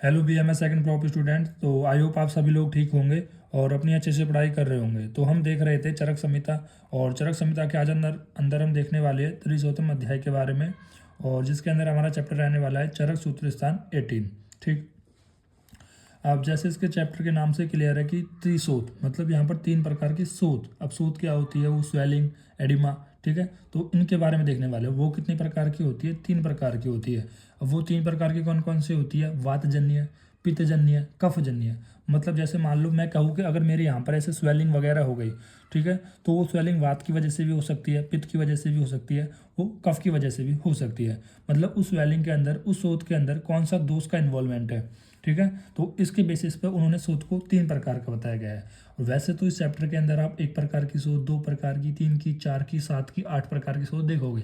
Hello BMS second prop student. तो I hope आप सभी लोग ठीक होंगे और अपनी अच्छे से पढ़ाई कर रहे होंगे। तो हम देख रहे थे चरक संहिता, और चरक संहिता के आज अंदर अंदर हम देखने वाले हैं 300वें अध्याय के बारे में, और जिसके अंदर हमारा चैप्टर रहने वाला है चरक सूत्र स्थान 18। ठीक। अब जैसे इसके चैप्टर के नाम से क्लियर है कि त्रिशोथ मतलब यहाँ पर तीन प्रकार की शोथ। अब शोथ क्या होती है? वो स्वेलिंग, एडिमा। ठीक है, तो इनके बारे में देखने वाले हैं। वो कितनी प्रकार की होती है? तीन प्रकार की होती है। अब वो तीन प्रकार की कौन कौन सी होती है? वातजन्य, पित्तजन्य, कफजन्य। मतलब जैसे मान लो मैं कहूँ कि अगर मेरे यहाँ पर ऐसे स्वेलिंग वगैरह हो गई, ठीक है, तो वो स्वेलिंग वात की वजह से भी हो सकती है, पित्त की वजह से भी हो सकती है, वो कफ की वजह से भी हो सकती है। मतलब उस स्वेलिंग के अंदर, उस शोथ के अंदर कौन सा दोष का इन्वॉल्वमेंट है। ठीक है, तो इसके बेसिस पर उन्होंने शोध को तीन प्रकार का बताया गया है। और वैसे तो इस चैप्टर के अंदर आप एक प्रकार की शोध, दो प्रकार की, तीन की, चार की, सात की, आठ प्रकार की शोध देखोगे।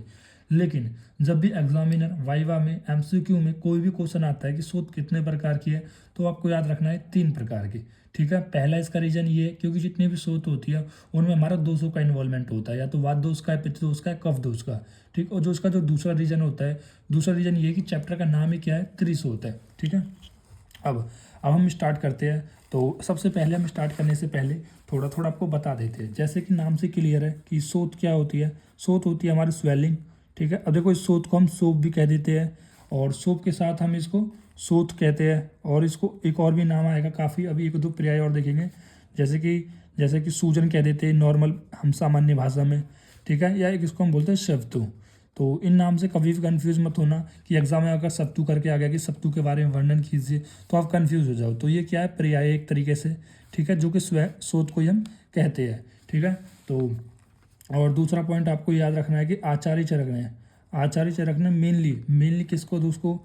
लेकिन जब भी एग्जामिनर वाइवा में, एमसीक्यू में कोई भी क्वेश्चन आता है कि शोध कितने प्रकार की है, तो आपको याद रखना है तीन प्रकार की। ठीक है, पहला इसका रीजन ये है क्योंकि जितनी भी शोध होती है उनमें हमारा दोषों का इन्वॉल्वमेंट होता है, या तो वात दोष का है, पित्त दोष का है, कफ दोष का। ठीक, और जो इसका जो दूसरा रीजन होता है, दूसरा रीजन ये कि चैप्टर का नाम ही क्या है? त्रिशोथ है। ठीक है, अब हम स्टार्ट करते हैं। तो सबसे पहले हम स्टार्ट करने से पहले थोड़ा थोड़ा आपको बता देते हैं। जैसे कि नाम से क्लियर है कि शोथ क्या होती है। शोथ होती है हमारी स्वेलिंग। ठीक है, अब देखो इस शोथ को हम सोप भी कह देते हैं, और सोप के साथ हम इसको शोथ कहते हैं, और इसको एक और भी नाम आएगा काफ़ी, अभी एक दो पर्याय और देखेंगे। जैसे कि सूजन कह देते हैं नॉर्मल हम सामान्य भाषा में। ठीक है, या एक इसको हम बोलते हैं शब्दों। तो इन नाम से कभी भी कंफ्यूज मत होना कि एग्जाम में अगर सत्तू करके आ गया कि सत्तू के बारे में वर्णन कीजिए, तो आप कंफ्यूज हो जाओ। तो ये क्या है? पर्याय एक तरीके से। ठीक है, जो कि स्व शोध को ही हम कहते हैं। ठीक है, तो और दूसरा पॉइंट आपको याद रखना है कि आचार्य चरक ने, आचार्य चरक ने मेनली किसको दोष को?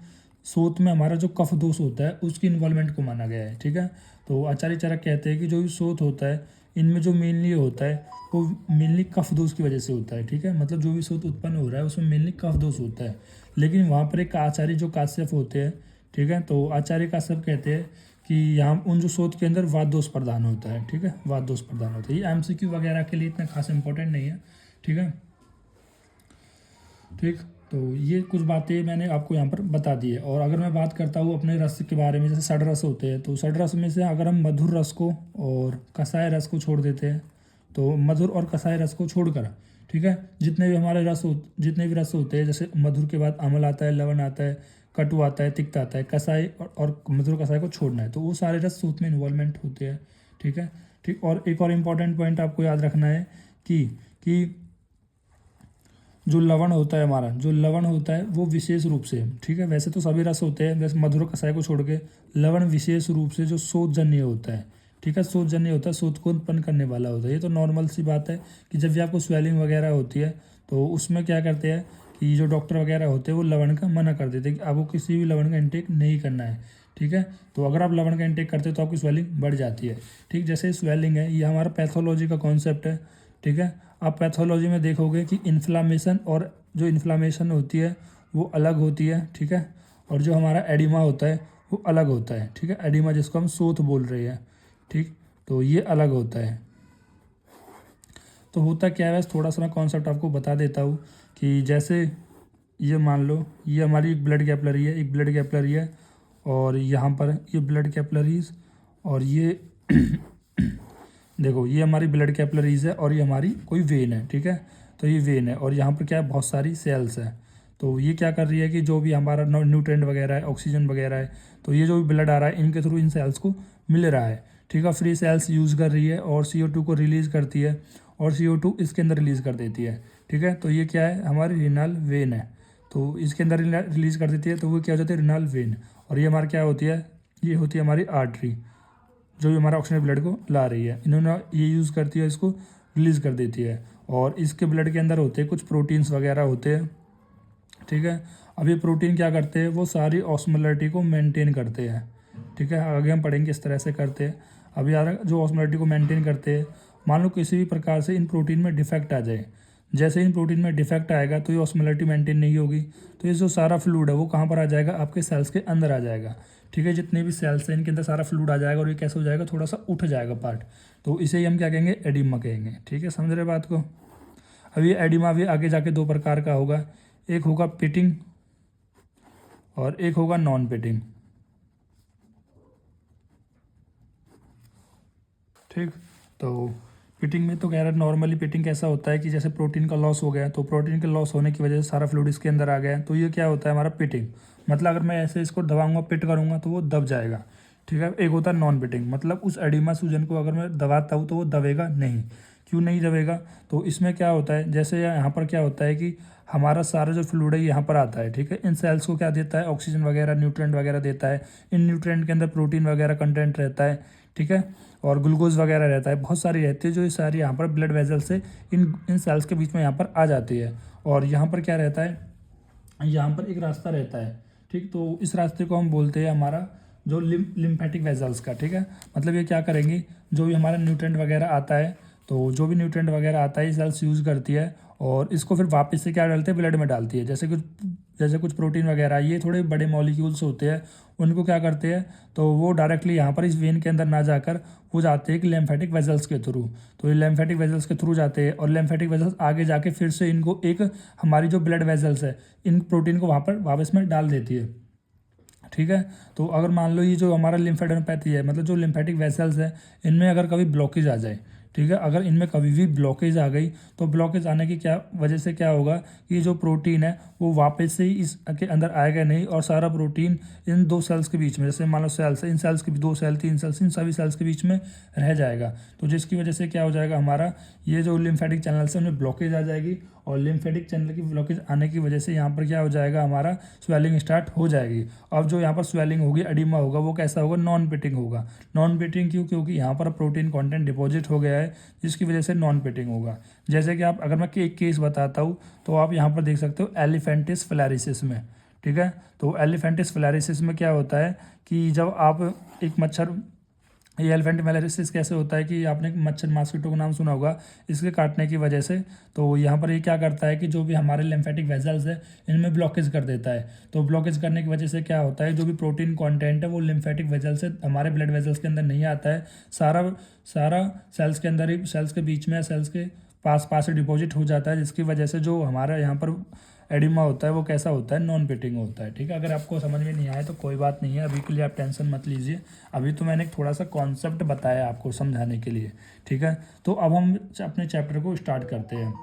शोथ में हमारा जो कफ दोष होता है उसकी इन्वॉल्वमेंट को माना गया है। ठीक है, तो आचार्य चरक कहते हैं कि जो भी शोथ होता है इनमें जो मेनली होता है वो मेनली कफ दोष की वजह से होता है। ठीक है, मतलब जो भी शोथ उत्पन्न हो रहा है उसमें मेनली कफ दोष होता है। लेकिन वहाँ पर एक आचार्य जो काश्यप होते हैं, ठीक है, तो आचार्य काश्यप कहते हैं कि यहाँ उन जो शोध के अंदर वाद दोष प्रदान होता है। ठीक है, वाद दोष प्रदान होता है। ये एमसीक्यू वगैरह के लिए इतना खास इंपॉर्टेंट नहीं है। ठीक है, ठीक। तो ये कुछ बातें मैंने आपको यहाँ पर बता दी है। और अगर मैं बात करता हूँ अपने रस के बारे में, जैसे षड रस होते हैं, तो षड रस में से अगर हम मधुर रस को और कसाय रस को छोड़ देते हैं, तो मधुर और कसाय रस को छोड़कर, ठीक है, जितने भी रस होते हैं, जैसे मधुर के बाद अम्ल आता है, लवण आता है, कटु आता है, तिक्त आता है, कसाई और मधुर कसाई को छोड़ना है, तो वो सारे रस सूत में इन्वॉल्वमेंट होते हैं। ठीक है, ठीक। और एक और इम्पॉर्टेंट पॉइंट आपको याद रखना है कि जो लवण होता है, हमारा जो लवण होता है वो विशेष रूप से, ठीक है, वैसे तो सभी रस होते हैं, वैसे मधुर कसाय को छोड़ के लवण विशेष रूप से जो शोधजन्य होता है। ठीक है, शोधजन्य होता है, शोध को उत्पन्न करने वाला होता है। ये तो नॉर्मल सी बात है कि जब भी आपको स्वेलिंग वगैरह होती है तो उसमें क्या करते हैं कि जो डॉक्टर वगैरह होते हैं वो लवण का मना कर देते हैं कि आपको किसी भी लवण का इंटेक नहीं करना है। ठीक है, तो अगर आप लवण का इंटेक करते हो तो आपकी स्वेलिंग बढ़ जाती है। ठीक, जैसे स्वेलिंग है ये हमारा पैथोलॉजी का कॉन्सेप्ट है। ठीक है, आप पैथोलॉजी में देखोगे कि इन्फ्लामेशन, और जो इन्फ्लामेशन होती है वो अलग होती है। ठीक है, और जो हमारा एडिमा होता है वो अलग होता है। ठीक है, एडिमा जिसको हम शोथ बोल रहे हैं, ठीक, तो ये अलग होता है। तो होता क्या है, थोड़ा सा मैं कॉन्सेप्ट आपको बता देता हूँ कि जैसे ये मान लो ये हमारी एक ब्लड कैपलरी है, एक ब्लड कैपलरी है, और यहाँ पर ये ब्लड कैपलरीज, और ये देखो ये हमारी ब्लड कैपलरीज है, और ये हमारी कोई वेन है। ठीक है, तो ये वेन है, और यहाँ पर क्या है, बहुत सारी सेल्स है। तो ये क्या कर रही है कि जो भी हमारा न्यूट्रेंट वगैरह है, ऑक्सीजन वगैरह है, तो ये जो भी ब्लड आ रहा है इनके थ्रू इन सेल्स को मिल रहा है। ठीक है, फ्री सेल्स यूज़ कर रही है और CO2 को रिलीज़ करती है, और CO2 इसके अंदर रिलीज़ कर देती है। ठीक है, तो ये क्या है, हमारी रिनल वेन है, तो इसके अंदर रिलीज़ कर देती है, तो वो क्या हो जाती है, रिनल वेन। और ये हमारी क्या होती है, ये होती है हमारी आर्टरी, जो भी हमारा ऑक्सीजन ब्लड को ला रही है। इन्होंने ये यूज़ करती है, इसको रिलीज़ कर देती है। और इसके ब्लड के अंदर होते हैं कुछ प्रोटीन्स वगैरह होते हैं। ठीक है, अब ये प्रोटीन क्या करते हैं, वो सारी ऑस्मोलरिटी को मेंटेन करते हैं। ठीक है, आगे हम पढ़ेंगे किस तरह से करते हैं। अब यार जो ऑस्मोलरिटी को मेंटेन करते हैं, मान लो किसी भी प्रकार से इन प्रोटीन में डिफेक्ट आ जाए, जैसे इन प्रोटीन में डिफेक्ट आएगा तो ये ऑस्मोलरिटी मेंटेन नहीं होगी, तो ये जो सारा फ्लूइड है वो कहाँ पर आ जाएगा, आपके सेल्स के अंदर आ जाएगा। ठीक है, जितने भी सेल्स हैं इनके अंदर सारा फ्लूइड आ जाएगा, और ये कैसे हो जाएगा, थोड़ा सा उठ जाएगा पार्ट, तो इसे ही हम क्या कहेंगे, एडिमा कहेंगे। ठीक है, समझ रहे बात को। अब ये एडिमा भी आगे जाके दो प्रकार का होगा, एक होगा पिटिंग और एक होगा नॉन पिटिंग। ठीक। तो पिटिंग में तो कह रहा है नॉर्मली पिटिंग कैसा होता है कि जैसे प्रोटीन का लॉस हो गया, तो प्रोटीन के लॉस होने की वजह से सारा फ्लूइड इसके अंदर आ गया है, तो ये क्या होता है हमारा पिटिंग। मतलब अगर मैं ऐसे इसको दबाऊंगा, पिट करूंगा तो वो दब जाएगा। ठीक है। एक होता है नॉन पिटिंग, मतलब उस एडिमा सूजन को अगर मैं दबाता हूँ तो वो दबेगा नहीं। क्यों नहीं दबेगा? तो इसमें क्या होता है, जैसे यहाँ पर क्या होता है कि हमारा सारा जो फ्लूइड है यहाँ पर आता है। ठीक है। इन सेल्स को क्या देता है, ऑक्सीजन वगैरह न्यूट्रेंट वगैरह देता है। इन न्यूट्रेंट के अंदर प्रोटीन वगैरह कंटेंट रहता है। ठीक है। और ग्लूकोज वगैरह रहता है, बहुत सारी रहती है, जो ये सारी यहाँ पर ब्लड वेजल से इन सेल्स के बीच में यहाँ पर आ जाती है। और यहाँ पर क्या रहता है, यहाँ पर एक रास्ता रहता है। ठीक। तो इस रास्ते को हम बोलते हैं हमारा जो लिम्फेटिक वेजल्स का। ठीक है। मतलब ये क्या करेंगी, जो भी हमारा न्यूट्रेंट वगैरह आता है, तो जो भी न्यूट्रेंट वगैरह आता है ये सेल्स यूज़ करती है और इसको फिर वापस से क्या डालते हैं, ब्लड में डालती है। जैसे कुछ प्रोटीन वगैरह, ये थोड़े बड़े मॉलिक्यूल्स होते हैं, उनको क्या करते हैं, तो वो डायरेक्टली यहाँ पर इस वेन के अंदर ना जाकर वो जाते हैं कि लेम्फेटिक वेजल्स के थ्रू। तो ये लेम्फेटिक वेजल्स के थ्रू जाते हैं और लेम्फेटिक वेजल्स आगे जाके फिर से इनको एक हमारी जो ब्लड वेजल्स है, इन प्रोटीन को वहाँ पर वापस में डाल देती है। ठीक है। तो अगर मान लो ये जो हमारा लिम्फेडेनोपैथी है, मतलब जो लिम्फेटिक वेसल्स है, इनमें अगर कभी ब्लॉकेज आ जाए, ठीक है, अगर इनमें कभी भी ब्लॉकेज आ गई, तो ब्लॉकेज आने की क्या वजह से क्या होगा कि जो प्रोटीन है वो वापस से ही इसके अंदर आएगा नहीं, और सारा प्रोटीन इन दो सेल्स के बीच में, जैसे मान लो सेल्स है, इन सेल्स के 2 सेल 3 सेल्स, इन सभी सेल्स के बीच में रह जाएगा। तो जिसकी वजह से क्या हो जाएगा, हमारा ये जो लिम्फेटिक चैनल्स है उनमें ब्लॉकेज आ जाएगी, और लिम्फेटिक चैनल की ब्लॉकेज आने की वजह से यहाँ पर क्या हो जाएगा, हमारा स्वेलिंग स्टार्ट हो जाएगी। अब जो यहाँ पर स्वेलिंग होगी, एडिमा होगा, वो कैसा होगा, नॉन पिटिंग होगा। नॉन पिटिंग क्यों? क्योंकि यहाँ पर प्रोटीन कंटेंट डिपॉजिट हो गया है, जिसकी वजह से नॉन पिटिंग होगा। जैसे कि आप, अगर मैं एक केस बताता हूँ, तो आप यहाँ पर देख सकते हो एलिफेंटिस फ्लैरिसिस में। ठीक है। तो एलिफेंटिस फ्लैरिसिस में क्या होता है कि जब आप एक मच्छर, ये एलिफेंटिस कैसे होता है कि आपने मच्छर मॉस्किटो का नाम सुना होगा, इसके काटने की वजह से, तो यहाँ पर ये क्या करता है कि जो भी हमारे लिम्फेटिक वेजल्स है इनमें ब्लॉकेज कर देता है। तो ब्लॉकेज करने की वजह से क्या होता है, जो भी प्रोटीन कंटेंट है वो लिम्फेटिक वेजल से हमारे ब्लड वेजल्स के अंदर नहीं आता है, सारा सारा सेल्स के अंदर ही, सेल्स के बीच में, सेल्स के पास पास से डिपॉजिट हो जाता है, जिसकी वजह से जो हमारा यहाँ पर एडिमा होता है वो कैसा होता है, नॉन पिटिंग होता है। ठीक है। अगर आपको समझ में नहीं आया तो कोई बात नहीं है, अभी के लिए आप टेंशन मत लीजिए। अभी तो मैंने थोड़ा सा कॉन्सेप्ट बताया आपको समझाने के लिए। ठीक है। तो अब हम अपने चैप्टर को स्टार्ट करते हैं।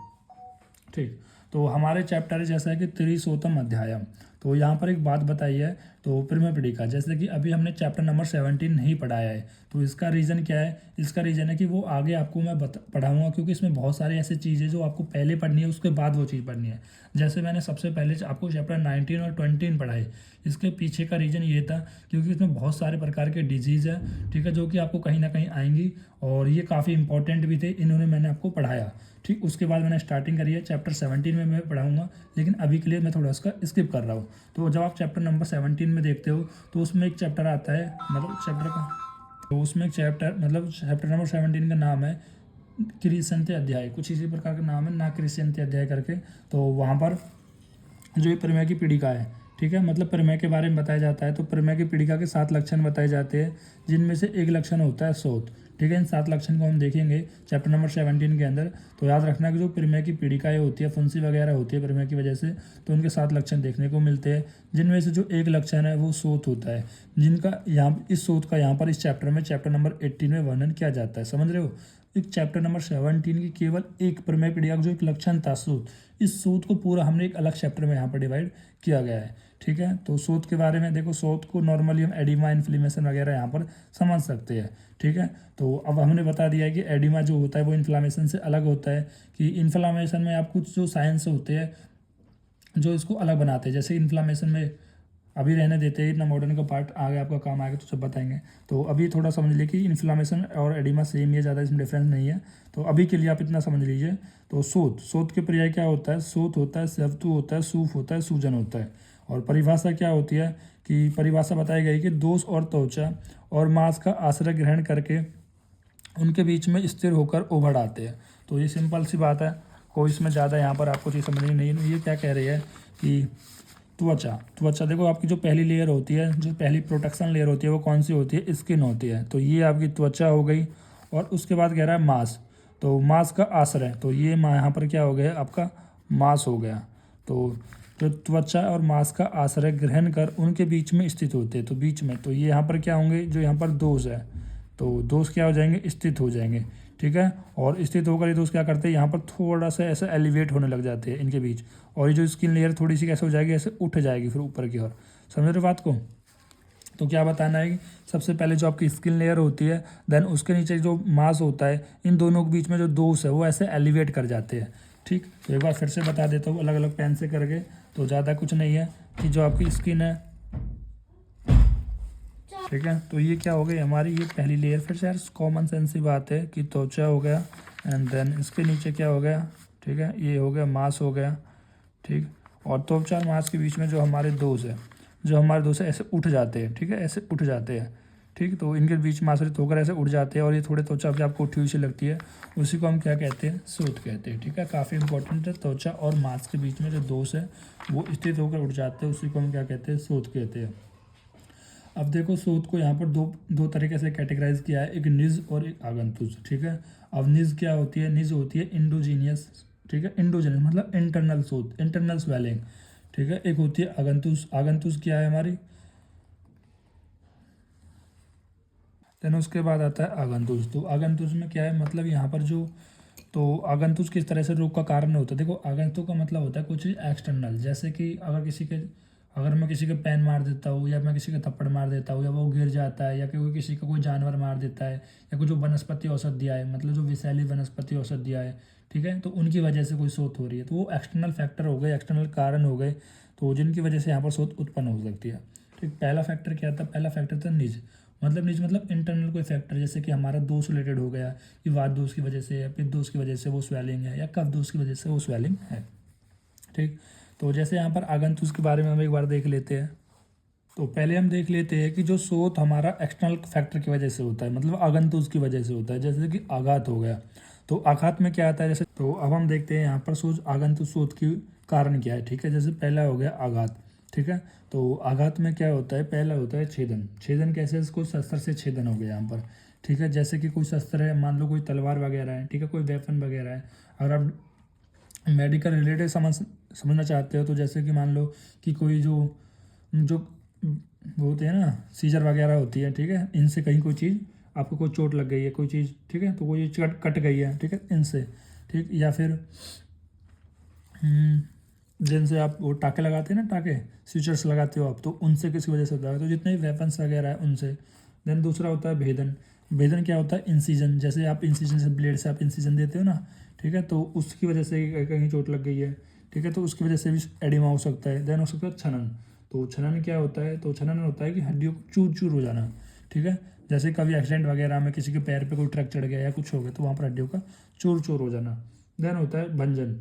ठीक। तो हमारे चैप्टर जैसा है कि त्रिशोतम अध्यायम। तो यहाँ पर एक बात बताई है, तो प्रिमेपिडिका, जैसे कि अभी हमने चैप्टर नंबर 17 नहीं पढ़ाया है, तो इसका रीज़न क्या है? इसका रीज़न है कि वो आगे आपको मैं पढ़ाऊँगा, क्योंकि इसमें बहुत सारी ऐसी चीज़ें जो आपको पहले पढ़नी है, उसके बाद वो चीज़ पढ़नी है। जैसे मैंने सबसे पहले आपको चैप्टर 19 और 20 पढ़ाए, इसके पीछे का रीज़न ये था क्योंकि इसमें बहुत सारे प्रकार के डिजीज़ है, ठीक है, जो कि आपको कहीं ना कहीं आएंगी, और ये काफ़ी इंपॉर्टेंट भी थे, इन्होंने मैंने आपको पढ़ाया। ठीक। उसके बाद मैंने स्टार्टिंग करी है चैप्टर 17 में मैं पढ़ाऊंगा, लेकिन अभी के लिए मैं थोड़ा उसका स्किप कर रहा हूँ। तो जब आप चैप्टर नंबर 17 में देखते हो, तो उसमें एक चैप्टर आता है, मतलब चैप्टर का, तो उसमें एक चैप्टर, मतलब चैप्टर नंबर 17 का नाम है क्रिसंते अध्याय, कुछ इसी प्रकार का नाम है, ना क्रिसंते अध्याय करके। तो वहाँ पर जो ये प्रमेय की पीड़िका है, ठीक है, मतलब प्रमेय के बारे में बताया जाता है। तो प्रमेय की पीड़िका के 7 लक्षण बताए जाते हैं, जिनमें से एक लक्षण होता है शोथ। ठीक है। इन 7 लक्षण को हम देखेंगे चैप्टर नंबर 17 के अंदर। तो याद रखना कि जो प्रमेय की पीड़िकाएँ होती है, फुंसी वगैरह होती है प्रमेय की वजह से, तो उनके 7 लक्षण देखने को मिलते हैं, जिनमें से जो एक लक्षण है वो शोथ होता है, जिनका यहाँ इस शोथ का यहाँ पर इस चैप्टर में, चैप्टर नंबर 18 में वर्णन किया जाता है। समझ रहे हो? एक चैप्टर नंबर 17 की केवल एक प्रमेय पीड़िका का जो एक लक्षण था शोथ, इस शोथ को पूरा हमने एक अलग चैप्टर में यहाँ पर डिवाइड किया गया है। ठीक है। तो शोथ के बारे में देखो, शोथ को नॉर्मली हम एडिमा, इन्फ्लेमेशन वगैरह यहाँ पर समझ सकते हैं। ठीक है। तो अब हमने बता दिया है कि एडिमा जो होता है वो इन्फ्लामेशन से अलग होता है, कि इन्फ्लामेशन में आप कुछ जो साइंस होते हैं जो इसको अलग बनाते हैं, जैसे इन्फ्लामेशन में अभी रहने देते हैं, इतना मॉडर्न का पार्ट आगे आपका काम आएगा तो सब बताएंगे। तो अभी थोड़ा समझ लीजिए कि इन्फ्लामेशन और एडिमा सेम ही है, ज़्यादा इसमें डिफरेंस नहीं है। तो अभी के लिए आप इतना समझ लीजिए। तो शोथ के पर्याय क्या होता है? शोथ होता है, सेवतु होता है, सूफ होता है, सूजन होता है। और परिभाषा क्या होती है कि परिभाषा बताई गई कि दोष और त्वचा और मांस का आश्रय ग्रहण करके उनके बीच में स्थिर होकर उभर आते हैं। तो ये सिंपल सी बात है, कोई इसमें ज़्यादा यहाँ पर आपको चीज़ समझनी नहीं है। ये क्या कह रही है कि त्वचा देखो, आपकी जो पहली लेयर होती है, जो पहली प्रोटेक्शन लेयर होती है, वो कौन सी होती है? स्किन होती है। तो ये आपकी त्वचा हो गई। और उसके बाद कह रहा है मांस, तो मांस का आश्रय, तो ये यहाँ पर क्या हो गया? आपका मांस हो गया। तो जो त्वचा और मांस का आश्रय ग्रहण कर उनके बीच में स्थित होते हैं, तो बीच में, तो ये यहाँ पर क्या होंगे? जो यहाँ पर दोष है, तो दोष क्या हो जाएंगे, स्थित हो जाएंगे, ठीक है। और स्थित होकर ये दोस्त क्या करते हैं, यहाँ पर थोड़ा सा ऐसा एलिवेट होने लग जाते हैं इनके बीच, और ये जो स्किन लेयर थोड़ी सी कैसे हो जाएगी, ऐसे उठ जाएगी फिर ऊपर की ओर। समझ रहे बात को। तो क्या बताना है कि सबसे पहले जो आपकी स्किन लेयर होती है, देन उसके नीचे जो मांस होता है, इन दोनों के बीच में जो दोष है वो ऐसे एलिवेट कर जाते हैं, ठीक। तो एक बार फिर से बता देता हूँ अलग अलग पेन से करके। तो ज़्यादा कुछ नहीं है कि जो आपकी स्किन है, ठीक है, तो ये क्या हो गई हमारी, ये पहली लेयर। फिर से यार कॉमन सेंस की बात है कि त्वचा हो गया, एंड देन इसके नीचे क्या हो गया, ठीक है, ये हो गया मांस हो गया, ठीक। और त्वचा और मांस के बीच में जो हमारे दोष है, ऐसे उठ जाते हैं, ठीक है, ऐसे उठ जाते हैं, ठीक। तो इनके बीच मांसपेशी होकर ऐसे उठ जाते हैं, और ये थोड़े त्वचा भी आपको उठी हुई सी लगती है, उसी को हम क्या कहते हैं, सोत कहते हैं, ठीक है। काफ़ी इंपॉर्टेंट है, त्वचा और मांस के बीच में जो दोष है वो स्थित होकर उठ जाते हैं, उसी को हम क्या कहते हैं, सोत कहते हैं। अब देखो सोत को यहाँ पर दो तरीके से कैटेगराइज किया है, एक निज और एक आगंतुज, ठीक है। अब निज क्या होती है, निज होती है इंडोजीनियस, ठीक है, इंडोजीनियस मतलब इंटरनल सोत, इंटरनल स्वेलिंग, ठीक है। एक होती है आगंतुज, आगंतुज क्या है हमारी, देन उसके बाद आता है आगंतुज। तो आगंतुज में क्या है, मतलब यहाँ पर जो, तो आगंतुज किस तरह से रोग का कारण होता है। देखो आगंतुक का मतलब होता है कुछ चीज़ एक्सटर्नल, जैसे कि अगर मैं किसी के पैन मार देता हूँ, या मैं किसी का थप्पड़ मार देता हूँ, या वो गिर जाता है, या कोई किसी का कोई जानवर मार देता है, या कोई जो वनस्पति औषध दिया है, मतलब जो विषैली वनस्पति औषध दिया है, ठीक है, तो उनकी वजह से कोई सोत हो रही है, तो वो एक्सटर्नल फैक्टर हो गए, एक्सटर्नल कारण हो गए, तो जिनकी वजह से यहाँ पर सोत उत्पन्न हो सकती है, ठीक। पहला फैक्टर क्या था, पहला फैक्टर था निज, निज मतलब इंटरनल कोई फैक्टर, जैसे कि हमारा दोष रिलेटेड हो गया कि वात दोष की वजह से, या पित्त दोष की वजह से वो स्वेलिंग है, या कफ दोष की वजह से वो स्वेलिंग है, ठीक। तो जैसे यहाँ पर आगंतुज के बारे में हम एक बार देख लेते हैं। तो पहले हम देख लेते हैं कि जो सोत हमारा एक्सटर्नल फैक्टर की वजह से होता है, मतलब आगंतुज की वजह से होता है, जैसे कि आघात हो गया। तो आघात में क्या आता है, जैसे, तो अब हम देखते हैं यहाँ पर सोच आगंतुज सोत की कारण क्या है, ठीक है। जैसे पहला हो गया आघात, ठीक है। तो आघात में क्या होता है, पहला होता है छेदन। छेदन कैसे, इसको शस्त्र से छेदन हो गया यहाँ पर, ठीक है। जैसे कि कोई शस्त्र है, मान लो कोई तलवार वगैरह है, ठीक है, कोई वेपन वगैरह है। अगर आप मेडिकल रिलेटेड समझना चाहते हो, तो जैसे कि मान लो कि कोई जो जो वो होते हैं ना, सीजर वगैरह होती है, ठीक है, इनसे कहीं कोई चीज़ आपको कोई चोट लग गई है, कोई चीज़, ठीक है, तो कोई चीज़ कट गई है, ठीक है, इनसे, ठीक। या फिर जिनसे आप वो टाके लगाते हैं ना, टाके सीजर्स लगाते हो आप, तो उनसे किसी वजह से होता है। तो जितने भी वेपन्स वगैरह है उनसे। देन दूसरा होता है भेदन। भेदन क्या होता है, इंसीजन, जैसे आप इंसीजन से, ब्लेड से आप इंसीजन देते हो ना, ठीक है, तो उसकी वजह से कहीं चोट लग गई है, ठीक है, तो उसकी वजह से भी एडिमा हो सकता है। देन हो सकता है छनन। तो छनन क्या होता है, तो छनन होता है कि हड्डियों को चूर चूर हो जाना, ठीक है। जैसे कभी एक्सीडेंट वगैरह में किसी के पैर पे कोई ट्रक चढ़ गया या कुछ हो गया, तो वहाँ पर हड्डियों का चूर चूर हो जाना। देन होता है भंजन।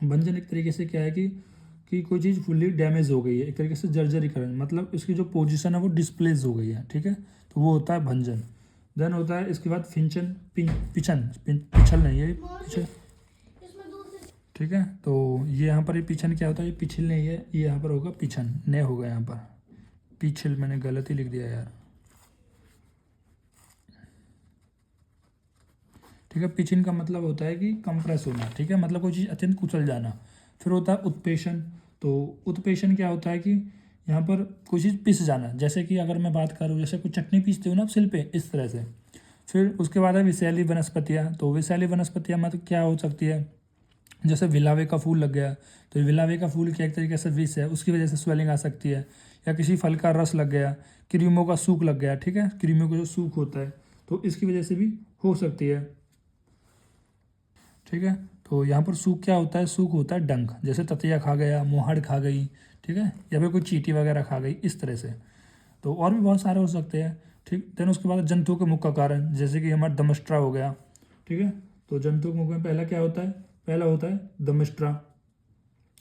भंजन एक तरीके से क्या है कि कोई चीज़ फुल्ली डैमेज हो गई है, एक तरीके से जर्जरीकरण, मतलब इसकी जो पोजीशन है वो डिस्प्लेस हो गई है, ठीक है, तो वो होता है भंजन। देन होता है इसके बाद फिंचन, पिछल नहीं है, पिछल, ठीक है। तो ये यहाँ पर ये पिछन क्या होता है, ये पिछल नहीं है, ये यहाँ पर होगा पिछन, ने होगा यहाँ पर पिछल, मैंने गलत ही लिख दिया यार, ठीक है। पिचिन का मतलब होता है कि कंप्रेस होना, ठीक है, मतलब कोई चीज़ अत्यंत कुचल जाना। फिर होता है उत्पेशन। तो उत्पेशन क्या होता है कि यहाँ पर कोई चीज़ पिस जाना, जैसे कि अगर मैं बात करूँ, जैसे कोई चटनी पीसते हो ना आप सिल पे, इस तरह से। फिर उसके बाद है विषैली वनस्पतियाँ। तो विषैली वनस्पतियाँ मतलब क्या हो सकती है, जैसे विलावे का फूल लग गया, तो विलावे का फूल क्या एक तरीके से विष है, उसकी वजह से स्वेलिंग आ सकती है। या किसी फल का रस लग गया, क्रीमों का सूख लग गया, ठीक है, क्रीमों का जो सूख होता है, तो इसकी वजह से भी हो सकती है, ठीक है। तो यहाँ पर सूख क्या होता है, सूख होता है डंक, जैसे ततैया खा गया, मोहड़ खा गई, ठीक है, या फिर कोई चींटी वगैरह खा गई, इस तरह से। तो और भी बहुत सारे हो सकते हैं, ठीक। देन उसके बाद जंतु के मुख का कारण, जैसे कि हमारा दमस्ट्रा हो गया, ठीक है। तो जंतु के मुख में पहला क्या होता है, पहला होता है दमस्ट्रा।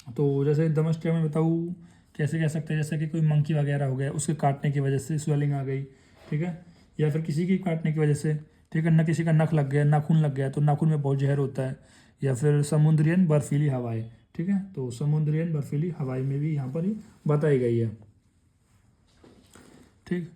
तो जैसे दमस्ट्रा में बताऊँ कैसे कह सकते हैं, जैसे कि कोई मंकी वगैरह हो गया, उसके काटने की वजह से स्वेलिंग आ गई, ठीक है। या फिर किसी की काटने की वजह से, ठीक है, न किसी का नख लग गया, नाखून लग गया, तो नाखून में बहुत जहर होता है। या फिर समुद्रियन बर्फीली हवाएं, ठीक है, तो समुद्रियन बर्फीली हवाएं में भी यहाँ पर ही बताई गई है, ठीक।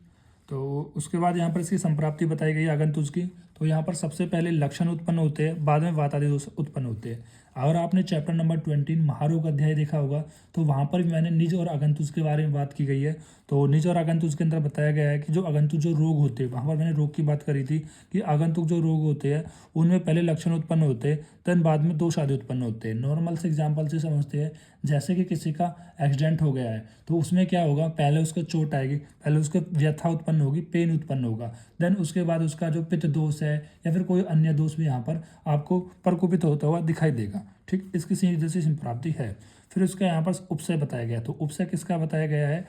तो उसके बाद यहाँ पर इसकी संप्राप्ति बताई गई है आगंतुज की। तो यहाँ पर सबसे पहले लक्षण उत्पन्न होते हैं, बाद में वातादि दोष उत्पन्न होते हैं। अगर आपने चैप्टर नंबर 20 महारोग अध्याय देखा होगा तो वहाँ पर भी मैंने निज और आगंतुज के बारे में बात की गई है। तो निज और आगंतुज के अंदर बताया गया है कि जो आगंतुक जो रोग होते हैं, वहाँ पर मैंने रोग की बात करी थी कि आगंतुक जो रोग होते हैं उनमें पहले लक्षण उत्पन्न होते हैं, देन बाद में दोष आदि उत्पन्न होते हैं। नॉर्मल से एग्जाम्पल से समझते हैं, जैसे कि किसी का एक्सीडेंट हो गया है तो उसमें क्या होगा, पहले उसको चोट आएगी, पहले उसको व्यथा उत्पन्न होगी, पेन उत्पन्न होगा, देन उसके बाद उसका जो पित्त दोष है या फिर कोई अन्य दोष भी यहाँ पर आपको प्रकोपित होता हुआ दिखाई देगा। ठीक, इसकी सीधी सी संप्राप्ति है। फिर उसका यहाँ पर उपसय बताया गया, तो उपसय किसका बताया गया है,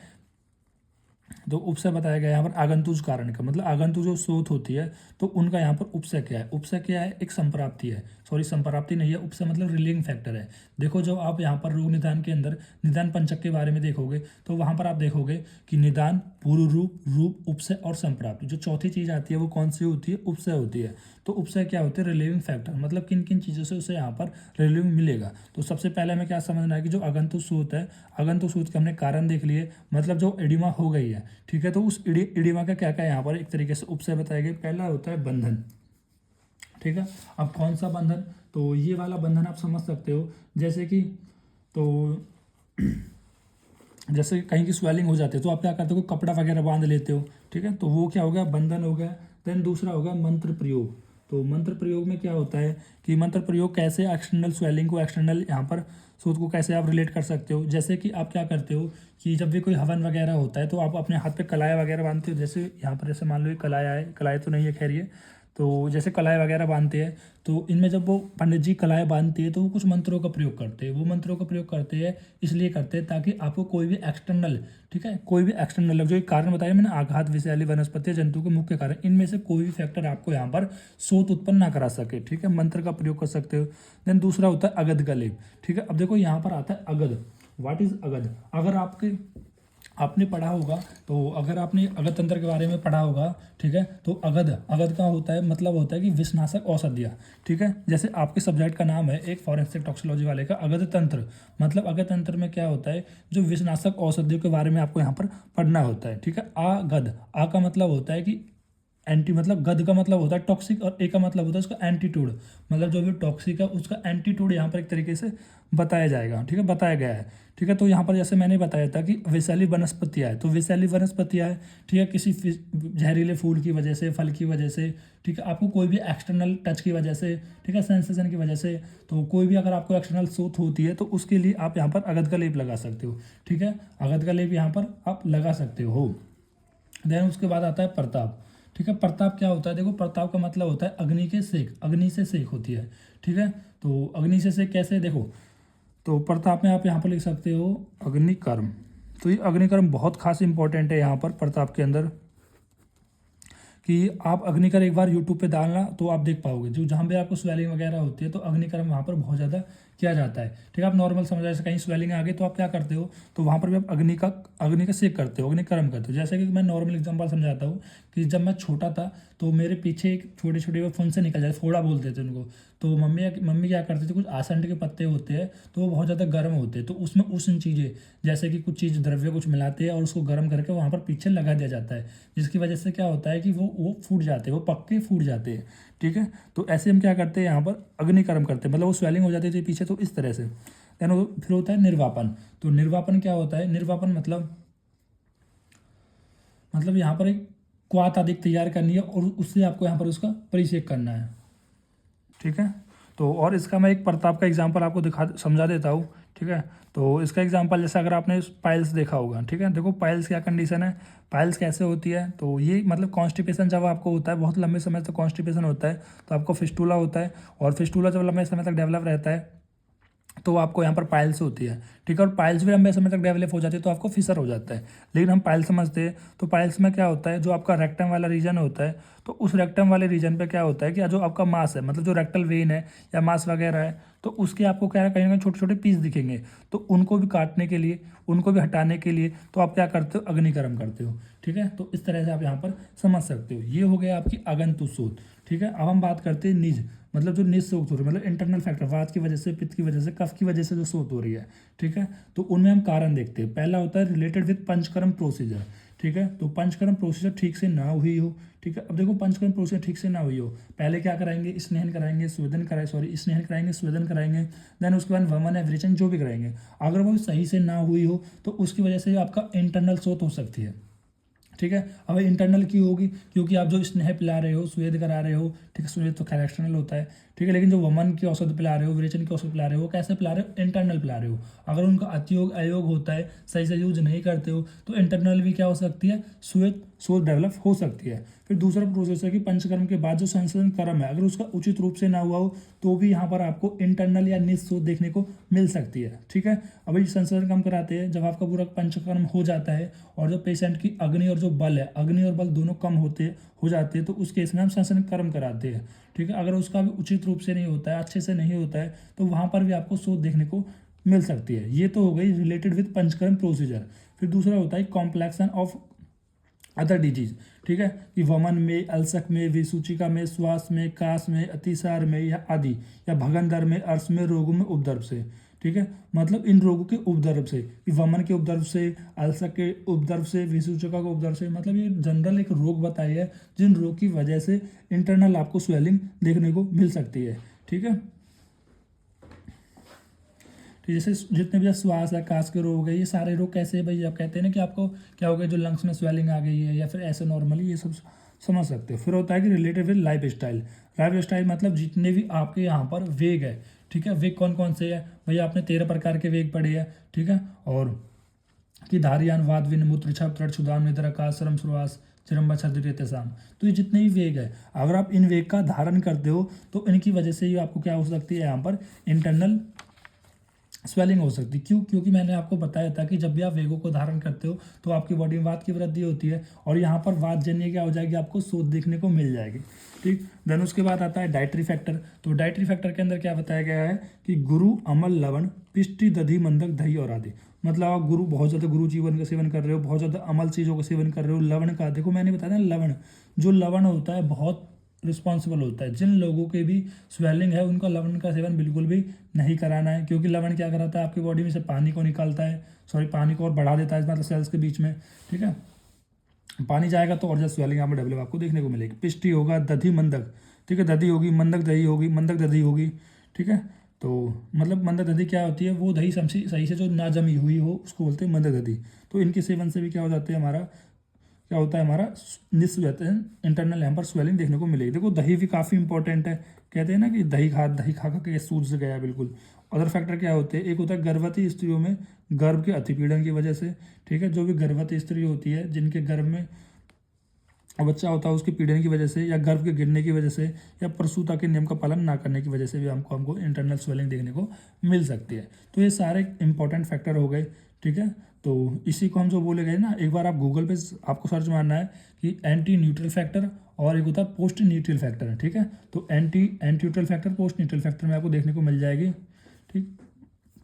तो उपसय बताया गया है यहाँ पर आगंतुज कारण का, मतलब आगंतुज जो स्रोत होती है तो उनका यहाँ पर उपसय क्या है, उपसय क्या है, एक संप्राप्ति है, सॉरी संप्राप्ति नहीं है, उपसय मतलब रिलीविंग फैक्टर है। देखो जब आप यहाँ पर रोग निदान के अंदर निदान पंचक के बारे में देखोगे तो वहाँ पर आप देखोगे कि निदान, पूर्व रूप, रूप, उपसय और संप्राप्ति, जो चौथी चीज आती है वो कौन सी होती है, उपसय होती है। तो उपसय क्या होती है, रिलीविंग फैक्टर, मतलब किन किन चीज़ों से उसे यहाँ पर रिलीविंग मिलेगा। तो सबसे पहले हमें क्या समझना है कि जो आगंतुक सूत है, आगंतुक सूत के हमने कारण देख लिए, मतलब जो एडिमा हो गई है, ठीक है, तो उस एडिमा का क्या क्या यहाँ पर एक तरीके से उपसय बताया गया। पहला होता है बंधन, ठीक है। अब कौन सा बंधन, तो ये वाला बंधन आप समझ सकते हो, जैसे कि तो जैसे कहीं की स्वेलिंग हो जाती है तो आप क्या करते हो, कपड़ा वगैरह बांध लेते हो, ठीक है, तो वो क्या हो गया, बंधन हो गया। देन दूसरा होगा मंत्र प्रयोग। तो मंत्र प्रयोग में क्या होता है कि मंत्र प्रयोग कैसे एक्सटर्नल स्वेलिंग को, एक्सटर्नल यहाँ पर सूत को कैसे आप रिलेट कर सकते हो। जैसे कि आप क्या करते हो कि जब भी कोई हवन वगैरह होता है तो आप अपने हाथ पे कलाया वगैरह बांधते हो। जैसे यहाँ पर जैसे मान लो ये कलाया है, कलाया तो नहीं है खैर ये, तो जैसे कलाएँ वगैरह बांधते हैं तो इनमें जब वो पंडित जी कलाएँ बांधते हैं तो वो कुछ मंत्रों का प्रयोग करते हैं। वो मंत्रों का प्रयोग करते हैं इसलिए करते हैं ताकि आपको कोई भी एक्सटर्नल, ठीक है, कोई भी एक्सटर्नल जो एक कारण बताया मैंने, आघात, विषैली, वनस्पति, जंतु के मुख्य कारण, इनमें से कोई भी फैक्टर आपको यहाँ पर शोथ उत्पन्न ना करा सके, ठीक है, मंत्र का प्रयोग कर सकते हो। देन दूसरा होता है अगध का लेप, ठीक है। अब देखो यहाँ पर आता है अगध। व्हाट इज अगध, अगर आपने पढ़ा होगा तो अगर आपने अगध तंत्र के बारे में पढ़ा होगा, ठीक है, तो अगध, अगध का होता है मतलब होता है कि विषनाशक औषधियाँ, ठीक है। जैसे आपके सब्जेक्ट का नाम है एक फॉरेंसिक टॉक्सिकोलॉजी वाले का अगध तंत्र, मतलब अगध तंत्र में क्या होता है, जो विषनाशक औषधियों के बारे में आपको यहाँ पर पढ़ना होता है, ठीक है। अगध, आ का मतलब होता है कि एंटी, मतलब गद का मतलब होता है टॉक्सिक, और ए का मतलब होता है उसका एंटीट्यूड, मतलब जो भी टॉक्सिक है उसका एंटीट्यूड यहाँ पर एक तरीके से बताया जाएगा, ठीक है, बताया गया है, ठीक है। तो यहाँ पर जैसे मैंने बताया था कि विषैली वनस्पतियाँ है, तो विषैली वनस्पतियाँ है, ठीक है, किसी जहरीले फूल की वजह से, फल की वजह से, ठीक है, आपको कोई भी एक्सटर्नल टच की वजह से, ठीक है, सेंसेशन की वजह से, तो कोई भी अगर आपको एक्सटर्नल सोथ होती है तो उसके लिए आप यहाँ पर अगध का लेप लगा सकते हो, ठीक है, अगध का लेप यहाँ पर आप लगा सकते हो। देन उसके बाद आता है प्रताप, ठीक है। प्रताप क्या होता है, देखो प्रताप का मतलब होता है अग्नि के सेक, अग्नि से सेक होती है, ठीक है। तो अग्नि से सेक कैसे, देखो, तो प्रताप में आप यहाँ पर लिख सकते हो अग्निकर्म। तो ये अग्निकर्म बहुत खास इंपॉर्टेंट है यहाँ पर प्रताप के अंदर, कि आप अग्निकर एक बार यूट्यूब पे डालना तो आप देख पाओगे, जो जहाँ भी आपको स्वेलिंग वगैरह होती है तो अग्निकर्म वहाँ पर बहुत ज़्यादा किया जाता है, ठीक है। आप नॉर्मल समझ, जैसे कहीं स्वेलिंग आ गई तो आप क्या करते हो, तो वहाँ पर भी आप अग्नि का सेक करते हो, अग्निकर्म करते हो। जैसे कि मैं नॉर्मल एग्जांपल समझाता हूँ कि जब मैं छोटा था तो मेरे पीछे एक छोटे छोटे वो फुंसे निकल जाते, फोड़ा बोलते थे उनको, तो मम्मी क्या करती थी, कुछ आसंड के पत्ते होते हैं तो वो बहुत ज़्यादा गर्म होते हैं, तो उसमें उष्ण चीज़ें जैसे कि कुछ चीज़ द्रव्य कुछ मिलाते हैं और उसको गर्म करके वहाँ पर पीछे लगा दिया जाता है, जिसकी वजह से क्या होता है कि वो फूट जाते हैं, वो पक्के फूट जाते हैं, ठीक है। तो ऐसे हम क्या करते हैं, यहाँ पर अग्निकर्म करते हैं, मतलब वो स्वेलिंग हो जाती थी पीछे, तो इस तरह से। देन फिर होता है निर्वापन। तो निर्वापन क्या होता है, निर्वापन मतलब यहाँ पर एक क्वाथ आदि तैयार करनी है और उससे आपको यहाँ पर उसका परिचय करना है, ठीक है। तो और इसका मैं एक प्रताप का एग्जांपल आपको समझा देता हूँ, ठीक है। तो इसका एग्जांपल जैसे अगर आपने पाइल्स देखा होगा, ठीक है, देखो पाइल्स क्या कंडीशन है, पाइल्स कैसे होती है, तो ये मतलब कॉन्स्टिपेशन जब आपको होता है, बहुत लंबे समय तक कॉन्स्टिपेशन होता है तो आपको फिस्टूला होता है, और फिस्टूला जब लंबे समय तक डेवलप रहता है तो आपको यहाँ पर पाइल्स होती है, ठीक है, और पाइल्स भी लंबे समय तक डेवलप हो जाती है तो आपको फिशर हो जाता है। लेकिन हम पाइल्स समझते हैं तो पाइल्स में क्या होता है, जो आपका रेक्टम वाला रीजन होता है तो उस रेक्टम वाले रीजन पे क्या होता है कि जो आपका मांस है, मतलब जो रेक्टल वेन है या मांस वगैरह है, तो उसके आपको क्या है, कहीं ना कहीं छोटे छोटे पीस दिखेंगे, तो उनको भी काटने के लिए, उनको भी हटाने के लिए तो आप क्या करते हो, अग्निकर्म करते हो, ठीक है। तो इस तरह से आप यहाँ पर समझ सकते हो। ये हो गया आपकी आगंतुक शोथ, ठीक है। अब हम बात करते हैं निज, मतलब जो निज शोथ हो रही है, मतलब इंटरनल फैक्टर, वात की वजह से, पित्त की वजह से, कफ की वजह से जो शोथ हो रही है, ठीक है। तो उनमें हम कारण देखते हैं। पहला होता है रिलेटेड विद पंचकर्म प्रोसीजर, ठीक है। तो पंचकर्म प्रोसीजर ठीक से ना हुई हो, ठीक है। अब देखो पंचकर्म प्रोसीजर ठीक से ना हुई हो, पहले क्या कराएंगे, स्नेहन कराएंगे, स्वेदन स्नेहन कराएंगे, स्वेदन कराएंगे, देन उसके बाद वमन है, विरेचन जो भी कराएंगे। अगर वो सही से ना हुई हो तो उसकी वजह से आपका इंटरनल शोथ हो सकती है, ठीक है। अब इंटरनल की होगी क्योंकि आप जो स्नेह पिला रहे हो, स्वेद करा रहे हो, ठीक है, स्वेद तो खैर एक्सटर्नल होता है, ठीक है, लेकिन जो वमन की औषध पिला रहे हो, विरेचन की औषध पिला रहे हो, कैसे पिला रहे हो, इंटरनल पिला रहे हो। अगर उनका अतियोग अयोग होता है, सही से यूज नहीं करते हो, तो इंटरनल भी क्या हो सकती है, स्वेद शोथ डेवलप हो सकती है। फिर दूसरा प्रोसेस है कि पंचकर्म के बाद जो संशोधन कर्म है, अगर उसका उचित रूप से ना हुआ हो तो भी यहाँ पर आपको इंटरनल या निःशोथ देखने को मिल सकती है, ठीक है। अब ये संशोधन कम कराते हैं जब आपका पूरा पंचकर्म हो जाता है और जो पेशेंट की अग्नि और जो बल है, अग्नि और बल दोनों कम हो जाते हैं, तो उस केस में हम संशोधन कर्म कराते हैं, ठीक है। अगर उसका भी उचित रूप से नहीं होता है, अच्छे से नहीं होता है, तो वहाँ पर भी आपको शोथ देखने को मिल सकती है। ये तो हो गई रिलेटेड विद पंचकर्म प्रोसीजर। फिर दूसरा होता है कॉम्प्लेक्शन ऑफ अदर डिजीज, ठीक है, कि वमन में, अल्सक में, विसूचिका में, श्वास में, कास में, अतिसार में या आदि, या भगंदर में, अर्श में, रोगों में उपद्रव से, ठीक है। मतलब इन रोगों के उपद्रव से, कि वमन के उपद्रव से, अल्सक के उपद्रव से, विसूचिका के उपद्रव से, मतलब ये जनरल एक रोग बताई है जिन रोग की वजह से इंटरनल आपको स्वेलिंग देखने को मिल सकती है, ठीक है। तो जैसे जितने भी श्वास है, कास के रोग है, ये सारे रोग कैसे है भाई, आप कहते हैं ना कि आपको क्या हो गया, जो लंग्स में स्वेलिंग आ गई है या फिर ऐसे नॉर्मली, ये सब समझ सकते हो। फिर होता है कि related with life style. Life style मतलब जितने भी आपके यहाँ पर वेग है, ठीक है, वेग कौन कौन से है भैया, आपने 13 प्रकार के वेग पढ़े हैं, ठीक है। और कि धारियान, वाद, विन, मूत्र, छप, तृण, क्षुदान, निद्रा, का, श्रम, श्वास, चिरम्बा, छद्म, तेसाम। तो ये जितने भी वेग है, अगर आप इन वेग का धारण करते हो तो इनकी वजह से ही आपको क्या हो सकती है, यहाँ पर इंटरनल स्वेलिंग हो सकती है। क्यों? क्योंकि मैंने आपको बताया था कि जब भी आप वेगों को धारण करते हो तो आपकी बॉडी में वात की वृद्धि होती है और यहाँ पर वात जन्य क्या हो जाएगी, आपको शोथ देखने को मिल जाएगी, ठीक। देन उसके बाद आता है डाइटरी फैक्टर। तो डाइटरी फैक्टर के अंदर क्या बताया गया है कि गुरु, अमल, लवण, पिष्टि, दधी, मंदक, दही और आदि। मतलब आप गुरु, बहुत ज़्यादा गुरु जीवन का सेवन कर रहे हो, बहुत ज़्यादा अमल चीज़ों का सेवन कर रहे हो, लवण का, देखो मैंने बताया ना, लवण, जो लवण होता है बहुत रिस्पॉन्सिबल होता है। जिन लोगों के भी स्वेलिंग है उनका लवण का सेवन बिल्कुल भी नहीं कराना है, क्योंकि लवण क्या कराता है, आपकी बॉडी में से पानी को निकालता है, पानी को और बढ़ा देता है, मतलब सेल्स के बीच में, ठीक है। पानी जाएगा तो और ज़्यादा स्वेलिंग यहाँ पर डेवलप आपको देखने को मिलेगी। पिष्टि होगा, दधी, मंदक, ठीक है, दधी होगी, मंदक दही होगी, मंदक दधी होगी, ठीक है। तो मतलब मंदक दधी क्या होती है, वो दही सही से जो ना जमी हुई हो उसको बोलते हैं मंदक दधी। तो इनके सेवन से भी क्या हो जाते हैं, हमारा क्या होता है, हमारा निस्वेदन, इंटरनल यहाँ पर स्वेलिंग देखने को मिलेगी। देखो दही भी काफ़ी इंपॉर्टेंट है, कहते हैं ना कि दही खा खा के सूज से गया बिल्कुल। अदर फैक्टर क्या होते हैं, एक होता है गर्भवती स्त्रियों में गर्भ के अतिपीड़न की वजह से, ठीक है, जो भी गर्भवती स्त्री होती है जिनके गर्भ में बच्चा होता है उसके पीड़न की वजह से, या गर्भ के गिरने की वजह से, या प्रसूता के नियम का पालन ना करने की वजह से भी हमको इंटरनल स्वेलिंग देखने को मिल सकती है। तो ये सारे इंपॉर्टेंट फैक्टर हो गए, ठीक है। तो इसी को हम जो बोले गए ना, एक बार आप गूगल पे आपको सर्च मारना है कि एंटी न्यूट्रल फैक्टर, और एक होता है पोस्ट न्यूट्रल फैक्टर, ठीक है। तो anti neutral factor, post neutral factor में आपको देखने को मिल जाएगी, ठीक।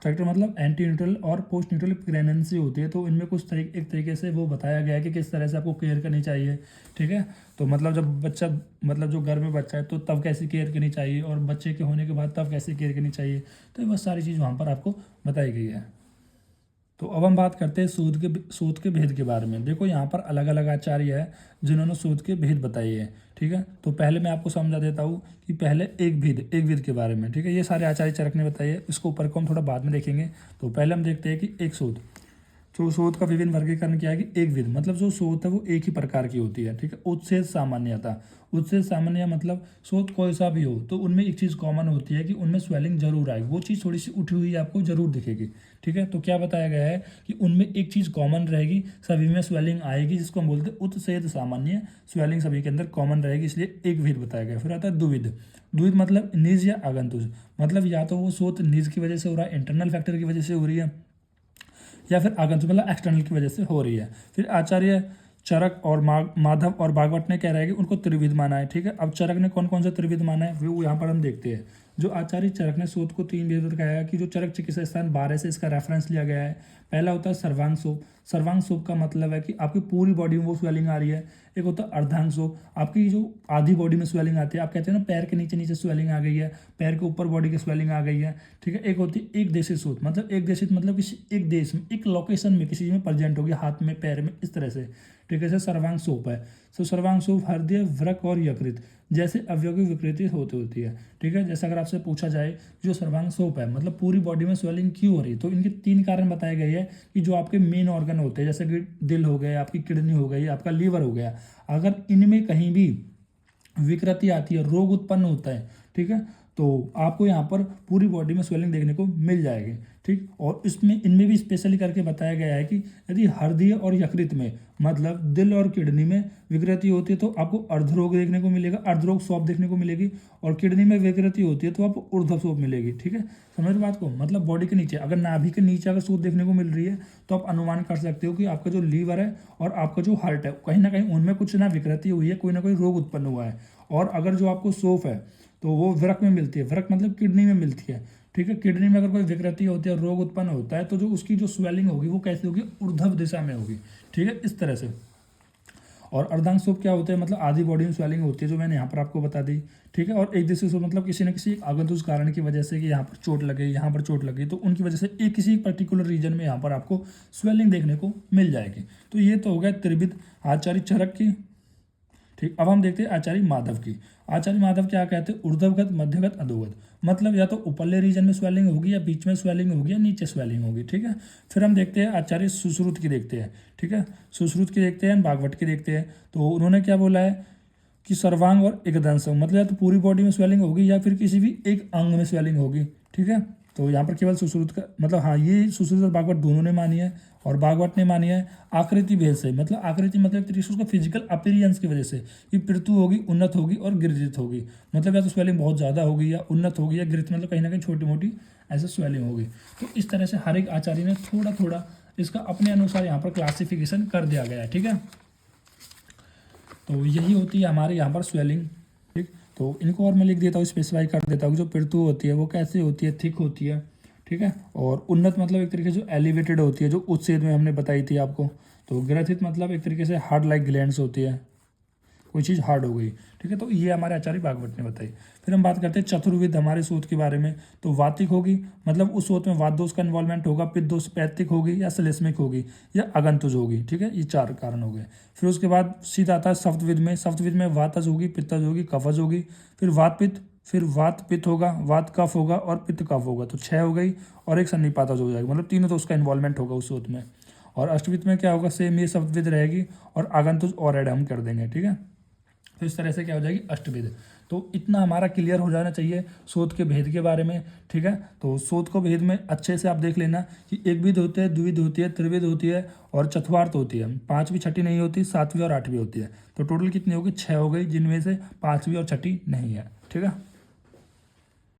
फैक्टर मतलब एंटी न्यूट्रल और पोस्ट न्यूट्रल प्रेगनेंसी होती है, तो इनमें कुछ एक तरीके से वो बताया गया है कि किस तरह से आपको केयर करनी चाहिए, ठीक है। तो मतलब जब बच्चा, मतलब जो घर में बच्चा है तो तब कैसी केयर करनी चाहिए, और बच्चे के होने के बाद तब कैसी केयर करनी चाहिए, तो ये बस सारी चीज़ वहाँ पर आपको बताई गई है। तो अब हम बात करते हैं शोध के भेद के बारे में। देखो यहाँ पर अलग अलग आचार्य है जिन्होंने शोध के भेद बताए हैं, ठीक है। तो पहले मैं आपको समझा देता हूँ कि पहले एक भेद के बारे में, ठीक है। ये सारे आचार्य चरक ने बताए है, इसको ऊपर को हम थोड़ा बाद में देखेंगे। तो पहले हम देखते हैं कि एक शोध, तो शोध का विभिन्न वर्गीकरण क्या है कि एक विध मतलब जो शोध है वो एक ही प्रकार की होती है, ठीक है। उत्सेद सामान्यता, उत्सेद सामान्य मतलब शोध कोई सा भी हो तो उनमें एक चीज़ कॉमन होती है कि उनमें स्वेलिंग जरूर आएगी, वो चीज़ थोड़ी सी उठी हुई आपको जरूर दिखेगी, ठीक है। तो क्या बताया गया है कि उनमें एक चीज़ कॉमन रहेगी, सभी में स्वेलिंग आएगी, जिसको हम बोलते हैं उत्सेद सामान्य, स्वेलिंग सभी के अंदर कॉमन रहेगी, इसलिए एक विध बताया गया। फिर आता है द्विविध। द्विविध मतलब निज या आगंतुक, मतलब या तो वो शोध निज की वजह से हो रहा है, इंटरनल फैक्टर की वजह से हो रही है, या फिर आगंतुक मतलब एक्सटर्नल की वजह से हो रही है। फिर आचार्य चरक और माधव और भागवत ने कह रहा है कि उनको त्रिविध माना है, ठीक है। अब चरक ने कौन कौन से त्रिविध माना है वो यहाँ पर हम देखते हैं। जो आचार्य चरक ने शोध को 3 भेद बताया कि जो चरक चिकित्सा स्थान 12 से इसका रेफरेंस लिया गया है। पहला होता है सर्वांग शोफ। सर्वांग शोफ का मतलब है कि आपकी पूरी बॉडी में वो स्वेलिंग आ रही है। एक होता है अर्धांग शोफ, आपकी जो आधी बॉडी में स्वेलिंग आती है, आप कहते हैं ना पैर के नीचे नीचे स्वेलिंग आ गई है, पैर के ऊपर बॉडी की स्वेलिंग आ गई है, ठीक है। एक होती है एक देशी शोथ, मतलब एक देशी मतलब किसी एक देश में, एक लोकेशन में, किसी चीज में प्रेजेंट होगी, हाथ में, पैर में, इस तरह से, ठीक है। जैसे सर्वांग शोफ है, तो सर्वांग शोफ हृदय, वृक्क और यकृत जैसे अवयव की विकृति होती है, ठीक है। जैसे अगर आपसे पूछा जाए जो सर्वांग शोफ है मतलब पूरी बॉडी में स्वेलिंग क्यों हो रही है, तो इनके 3 कारण बताए गए हैं कि जो आपके मेन ऑर्गन होते हैं, जैसे कि दिल हो गया, आपकी किडनी हो गई, आपका लीवर हो गया, अगर इनमें कहीं भी विकृति आती है, रोग उत्पन्न होता है, ठीक है, तो आपको यहाँ पर पूरी बॉडी में स्वेलिंग देखने को मिल जाएगी, ठीक। और इसमें इनमें भी स्पेशली करके बताया गया है कि यदि हृदय और यकृत में मतलब दिल और किडनी में विकृति होती है तो आपको अर्धरोग देखने को मिलेगा, अर्धरोग शोफ देखने को मिलेगी, और किडनी में विकृति होती है तो आपको ऊर्ध्व शोफ मिलेगी, ठीक है। समझ रहे बात को, मतलब बॉडी के नीचे, अगर नाभि के नीचे अगर शोथ देखने को मिल रही है तो आप अनुमान कर सकते हो कि आपका जो लीवर है और आपका जो हार्ट है कहीं ना कहीं उनमें कुछ ना विकृति हुई है, कोई ना कोई रोग उत्पन्न हुआ है। और अगर जो आपको शोफ है तो वो वृक्क में मिलती है, वृक्क मतलब किडनी में मिलती है, ठीक है। किडनी में अगर कोई विकृति होती है, रोग उत्पन्न होता है, तो जो उसकी जो स्वेलिंग होगी वो कैसे होगी, ऊर्ध्व दिशा में होगी, ठीक है, इस तरह से। और अर्धांग शोफ क्या होता है, मतलब आधी बॉडी में स्वेलिंग होती है, जो मैंने यहाँ पर आपको बता दी, ठीक है। और एक देशी शोफ मतलब किसी न किसी आगंतुक कारण की वजह से कि यहाँ पर चोट लगे, यहाँ पर चोट लगी, तो उनकी वजह से एक किसी पर्टिकुलर रीजन में यहाँ पर आपको स्वेलिंग देखने को मिल जाएगी। तो ये तो हो गया त्रिविध आचार्य चरक की, ठीक। अब हम देखते हैं आचार्य माधव की। आचार्य माधव क्या कहते हैं, ऊर्ध्वगत, मध्यगत, अधोगत, मतलब या तो ऊपरले रीजन में स्वेलिंग होगी, या बीच में स्वेलिंग होगी, या नीचे स्वेलिंग होगी, ठीक है। फिर हम देखते हैं आचार्य सुश्रुत की देखते हैं, ठीक है। सुश्रुत की देखते हैं, भागवत की देखते हैं। तो उन्होंने क्या बोला है कि सर्वांग और एकदंश, मतलब या तो पूरी बॉडी में स्वेलिंग होगी या फिर किसी भी एक अंग में स्वेलिंग होगी, ठीक है। तो यहाँ पर केवल सुश्रुत का मतलब, हाँ, ये सुश्रुत और भागवत दोनों ने मानी है, और भागवत ने मानी है आकृति भेद से, मतलब आकृति मतलब एक तरीके से उसका फिजिकल अपीरियंस की वजह से कि पृथु होगी, उन्नत होगी और गिरजित होगी, मतलब या तो स्वेलिंग बहुत ज़्यादा होगी, या उन्नत होगी, या गिरजित मतलब कहीं ना कहीं छोटी मोटी ऐसे स्वेलिंग होगी। तो इस तरह से हर एक आचार्य ने थोड़ा थोड़ा इसका अपने अनुसार यहाँ पर क्लासिफिकेशन कर दिया गया है, ठीक है। तो यही होती है हमारे यहाँ पर स्वेलिंग, ठीक। तो इनको और मैं लिख देता हूँ, स्पेसिफाई कर देता हूँ। जो पृथु होती है वो कैसे होती है, थिक होती है, ठीक है। और उन्नत मतलब एक तरीके से जो एलिवेटेड होती है, जो उच्च छेद में हमने बताई थी आपको। तो ग्रथित मतलब एक तरीके से हार्ड लाइक ग्लैंड्स होती है, कोई चीज़ हार्ड हो गई, ठीक है। तो ये हमारे आचार्य भागवत ने बताई। फिर हम बात करते हैं चतुर्विध हमारे शोथ के बारे में। तो वातिक होगी, मतलब उस शोथ में वात दोष का इन्वॉल्वमेंट होगा, पित्त दोष पैतिक होगी, या श्लेष्मिक होगी, या अगंतुज होगी, ठीक है। ये 4 कारण हो गए। फिर उसके बाद सीधा आता है सप्तविध में। सप्तविध में वातज होगी, पित्तज होगी, कफज होगी, फिर वात पित्त, फिर वात पित्त होगा, वात कफ होगा, और पित्त कफ होगा। तो 6 हो गई, और एक सन्निपातज हो जाएगी, मतलब तीनों तो उसका इन्वॉल्वमेंट होगा उस शोथ में। और अष्टविध में क्या होगा, सेम ये सप्तविध रहेगी, और आगंतुज और ऐड हम कर देंगे, ठीक है। तो इस तरह से क्या हो जाएगी, अष्टविध। तो इतना हमारा क्लियर हो जाना चाहिए शोथ के भेद के बारे में, ठीक है। तो शोथ को भेद में अच्छे से आप देख लेना कि एक विध होते हैं, द्विविध होती है, त्रिविध होती है, और चतुर्थी होती है। 5वीं 6ठी नहीं होती, 7वीं और 8वीं होती है। तो टोटल कितनी होगी, 6 हो गई, जिनमें से 5वीं और 6ठी नहीं है, ठीक है।